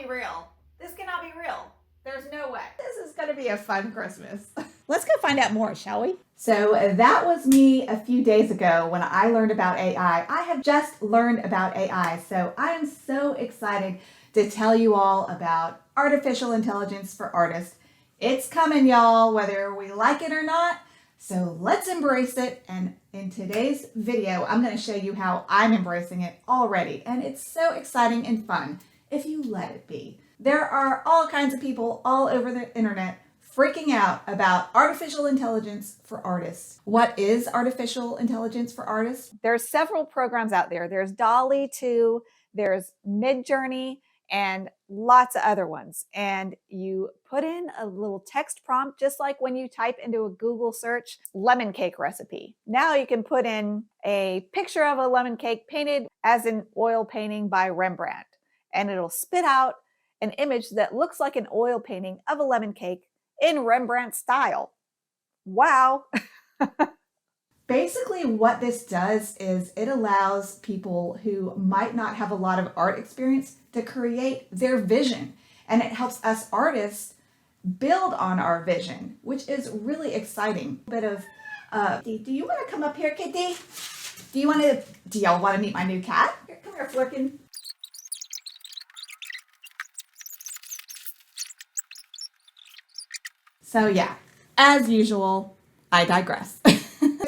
be real. This cannot be real. There's no way. This is going to be a fun Christmas. Let's go find out more, shall we? So that was me a few days ago when I learned about AI. I have just learned about AI, so I am so excited to tell you all about artificial intelligence for artists. It's coming, y'all, whether we like it or not. So let's embrace it. And in today's video, I'm going to show you how I'm embracing it already. And it's so exciting and fun if you let it be. There are all kinds of people all over the internet freaking out about artificial intelligence for artists. What is artificial intelligence for artists? There's several programs out there. There's DALL-E 2, there's Midjourney, and lots of other ones. And you put in a little text prompt, just like when you type into a Google search, lemon cake recipe. Now you can put in a picture of a lemon cake painted as an oil painting by Rembrandt, and it'll spit out an image that looks like an oil painting of a lemon cake in Rembrandt style. Wow. Basically, what this does is it allows people who might not have a lot of art experience to create their vision. And it helps us artists build on our vision, which is really exciting. A bit of, do you want to come up here, Kitty? Do y'all want to meet my new cat? Here, come here, Flurkin. So yeah, as usual, I digress.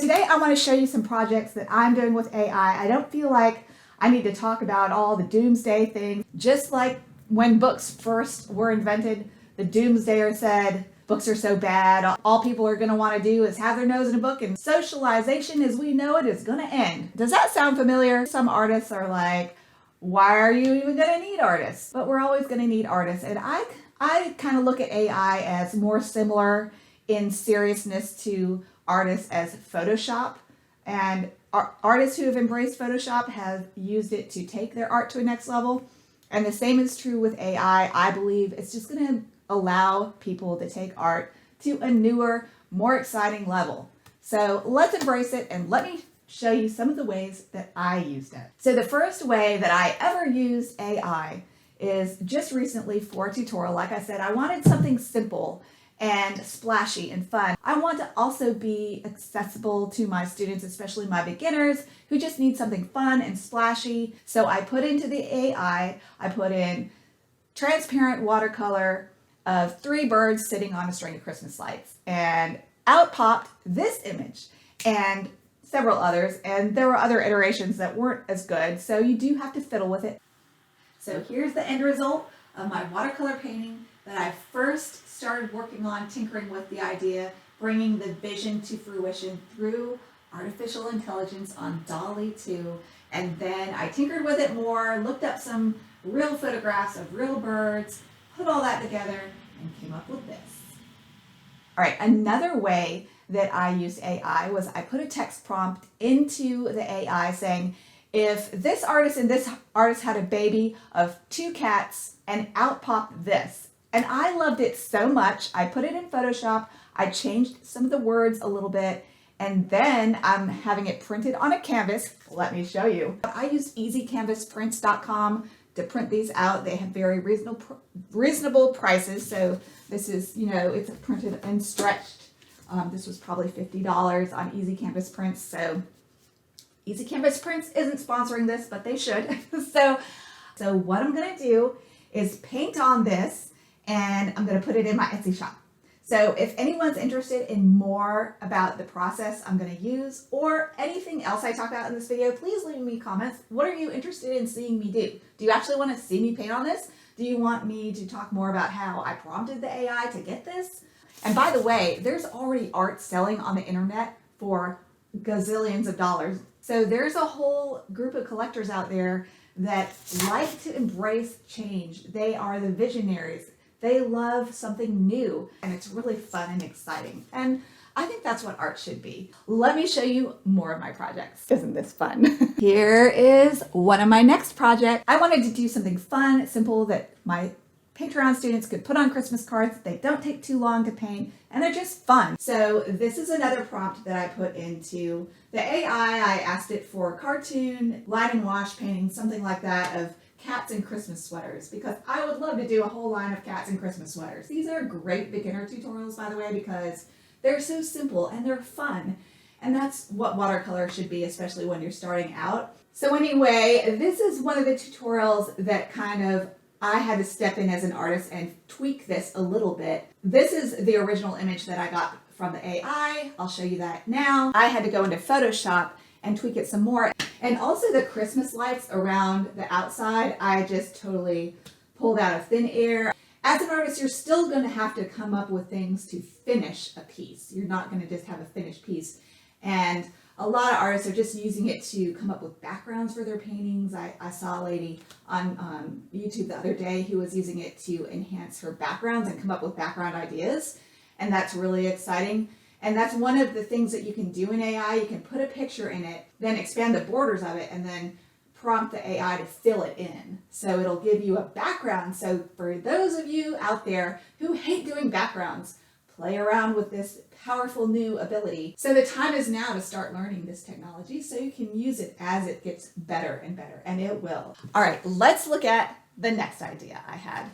Today I want to show you some projects that I'm doing with AI. I don't feel like I need to talk about all the doomsday things. Just like when books first were invented, the doomsdayer said, books are so bad, all people are going to want to do is have their nose in a book and socialization as we know it is going to end. Does that sound familiar? Some artists are like, why are you even going to need artists? But we're always going to need artists. And I kind of look at AI as more similar in seriousness to artists as Photoshop. And artists who have embraced Photoshop have used it to take their art to a next level. And the same is true with AI. I believe it's just going to allow people to take art to a newer, more exciting level. So let's embrace it and let me show you some of the ways that I used it. So the first way that I ever used AI is just recently for a tutorial. Like I said, I wanted something simple and splashy and fun. I want to also be accessible to my students, especially my beginners who just need something fun and splashy. So I put into the AI, I put in transparent watercolor of 3 birds sitting on a string of Christmas lights, and out popped this image and several others. And there were other iterations that weren't as good, so you do have to fiddle with it. So here's the end result of my watercolor painting that I first started working on, tinkering with the idea, bringing the vision to fruition through artificial intelligence on DALL-E 2. And then I tinkered with it more, looked up some real photographs of real birds, put all that together, and came up with this. All right, another way that I used AI was I put a text prompt into the AI saying, if this artist and this artist had a baby of 2 cats, and out popped this. And I loved it so much, I put it in Photoshop, I changed some of the words a little bit, and then I'm having it printed on a canvas. Let me show you. I used easycanvasprints.com to print these out. They have very reasonable prices. So this is, it's printed and stretched. This was probably $50 on Easy Canvas Prints. So Easy Canvas Prints isn't sponsoring this, but they should. So what I'm going to do is paint on this, and I'm going to put it in my Etsy shop. So if anyone's interested in more about the process I'm going to use or anything else I talk about in this video, please leave me comments. What are you interested in seeing me do? Do you actually want to see me paint on this? Do you want me to talk more about how I prompted the AI to get this? And by the way, there's already art selling on the internet for gazillions of dollars. So there's a whole group of collectors out there that like to embrace change. They are the visionaries. They love something new, and it's really fun and exciting. And I think that's what art should be. Let me show you more of my projects. Isn't this fun? Here is one of my next projects. I wanted to do something fun, simple, that my Patreon students could put on Christmas cards. They don't take too long to paint, and they're just fun. So this is another prompt that I put into the AI. I asked it for cartoon, line and wash painting, something like that, of cats and Christmas sweaters because I would love to do a whole line of cats and Christmas sweaters. These are great beginner tutorials, by the way, because they're so simple and they're fun. And that's what watercolor should be, especially when you're starting out. So anyway, this is one of the tutorials that kind of I had to step in as an artist and tweak this a little bit. This is the original image that I got from the AI. I'll show you that now. I had to go into Photoshop and tweak it some more. And also the Christmas lights around the outside, I just totally pulled out of thin air. As an artist, you're still going to have to come up with things to finish a piece. You're not going to just have a finished piece. And a lot of artists are just using it to come up with backgrounds for their paintings. I saw a lady on YouTube the other day who was using it to enhance her backgrounds and come up with background ideas. And that's really exciting. And that's one of the things that you can do in AI. You can put a picture in it, then expand the borders of it, and then prompt the AI to fill it in. So it'll give you a background. So for those of you out there who hate doing backgrounds, play around with this powerful new ability. So the time is now to start learning this technology so you can use it as it gets better and better, and it will. All right, let's look at the next idea I had.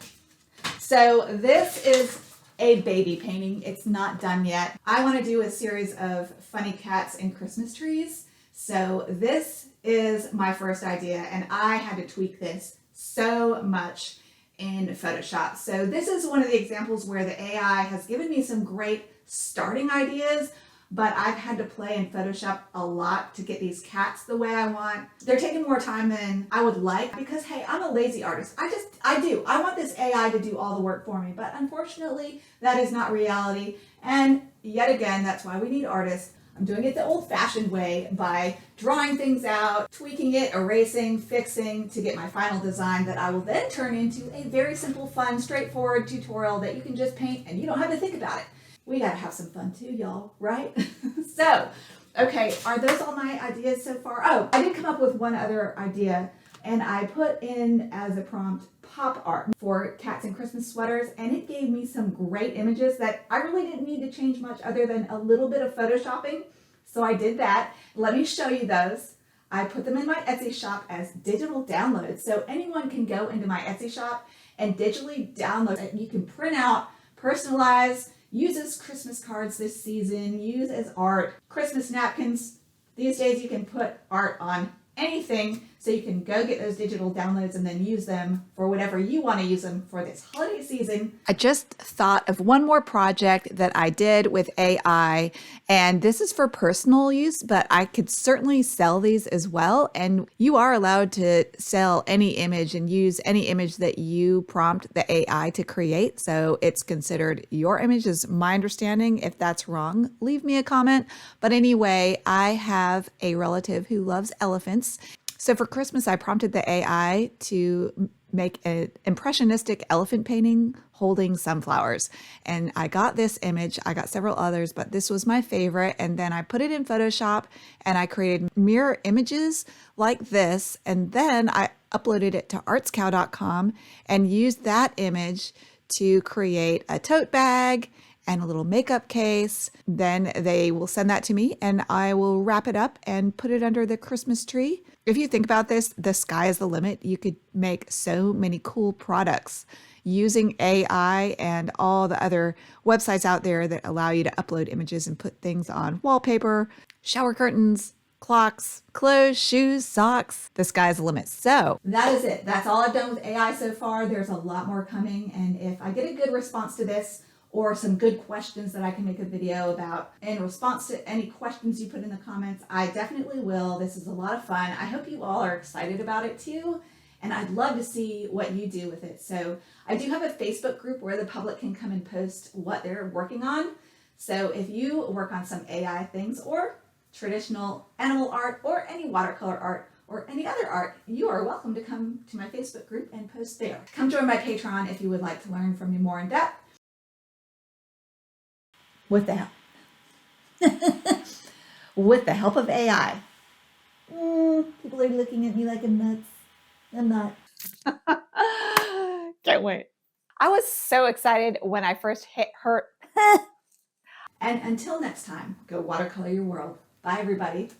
So this is a baby painting. It's not done yet. I want to do a series of funny cats and Christmas trees. So this is my first idea, and I had to tweak this so much in Photoshop. So this is one of the examples where the AI has given me some great starting ideas, but I've had to play in Photoshop a lot to get these cats the way I want. They're taking more time than I would like because, hey, I'm a lazy artist. I want this AI to do all the work for me, but unfortunately that is not reality. And yet again, that's why we need artists. I'm doing it the old-fashioned way by drawing things out, tweaking it, erasing, fixing to get my final design that I will then turn into a very simple, fun, straightforward tutorial that you can just paint and you don't have to think about it. We gotta have some fun too, y'all, right? So, okay, are those all my ideas so far? Oh, I did come up with one other idea, and I put in as a prompt pop art for cats and Christmas sweaters, and it gave me some great images that I really didn't need to change much other than a little bit of photoshopping. So I did that. Let me show you those. I put them in my Etsy shop as digital downloads, so anyone can go into my Etsy shop and digitally download it. You can print out, personalize, use as Christmas cards this season, use as art, Christmas napkins. These days you can put art on anything, so you can go get those digital downloads and then use them for whatever you want to use them for this holiday season. I just thought of one more project that I did with AI, and this is for personal use, but I could certainly sell these as well. And you are allowed to sell any image and use any image that you prompt the AI to create. So it's considered your image, is my understanding. If that's wrong, leave me a comment. But anyway, I have a relative who loves elephants. So for Christmas, I prompted the AI to make an impressionistic elephant painting holding sunflowers. And I got this image. I got several others, but this was my favorite. And then I put it in Photoshop and I created mirror images like this. And then I uploaded it to artscow.com and used that image to create a tote bag and a little makeup case. Then they will send that to me and I will wrap it up and put it under the Christmas tree. If you think about this, the sky is the limit. You could make so many cool products using AI and all the other websites out there that allow you to upload images and put things on wallpaper, shower curtains, clocks, clothes, shoes, socks. The sky's the limit. So that is it. That's all I've done with AI so far. There's a lot more coming. And if I get a good response to this, or some good questions that I can make a video about in response to any questions you put in the comments, I definitely will. This is a lot of fun. I hope you all are excited about it too. And I'd love to see what you do with it. So I do have a Facebook group where the public can come and post what they're working on. So if you work on some AI things or traditional animal art or any watercolor art or any other art, you are welcome to come to my Facebook group and post there. Come join my Patreon if you would like to learn from me more in depth. With the help of AI. People are looking at me like I'm nuts. I'm not. Can't wait. I was so excited when I first hit her. And until next time, go watercolor your world. Bye, everybody.